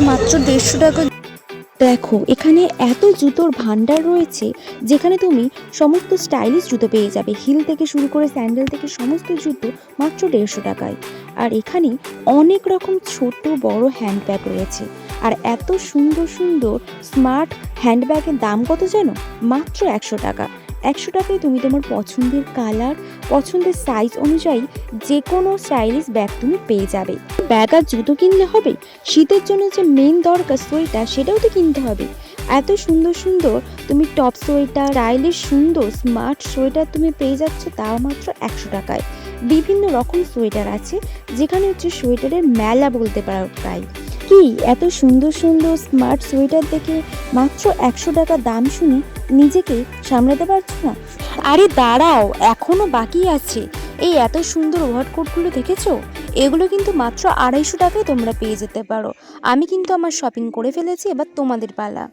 মাত্র 150 টাকা। দেখো এখানে এত জুতোর ভান্ডার রয়েছে, যেখানে তুমি সমস্ত স্টাইলিশ জুতো পেয়ে যাবে। হিল থেকে শুরু করে স্যান্ডেল থেকে সমস্ত জুতো মাত্র 150 টাকায়। আর এখানে অনেক রকম ছোট বড় হ্যান্ডব্যাগ রয়েছে। আর এত সুন্দর সুন্দর স্মার্ট হ্যান্ডব্যাগের দাম কত জানো? মাত্র 100 টাকা। 100 টাকায় তুমি তোমার পছন্দের কালার, পছন্দের সাইজ অনুযায়ী যে কোনো স্টাইলিশ ব্যাগ তুমি পেয়ে যাবে। ব্যাগ আর জুতো কিনলে হবে, শীতের জন্য যে মেন দরকার সোয়েটার, সেটাও তো কিনতে হবে। এত সুন্দর সুন্দর তুমি টপ সোয়েটার, স্টাইলিশ সুন্দর স্মার্ট সোয়েটার তুমি পেয়ে যাচ্ছ, তাও মাত্র 100 টাকায়। বিভিন্ন রকম সোয়েটার আছে, যেখানে হচ্ছে সোয়েটারের মেলা বলতে পারো। প্রায় কি এত সুন্দর সুন্দর স্মার্ট সোয়েটার দেখে মাত্র 100 টাকা দাম শুনে নিজেকে সামলাতে পারছো না? আরে দাঁড়াও, এখনো বাকি আছে। এই এত সুন্দর ওভারকোটগুলো দেখেছো? এগুলো কিন্তু মাত্র 250 টাকায় তোমরা পেয়ে যেতে পারো। আমি কিন্তু আমার শপিং করে ফেলেছি, এবার তোমাদের পালা।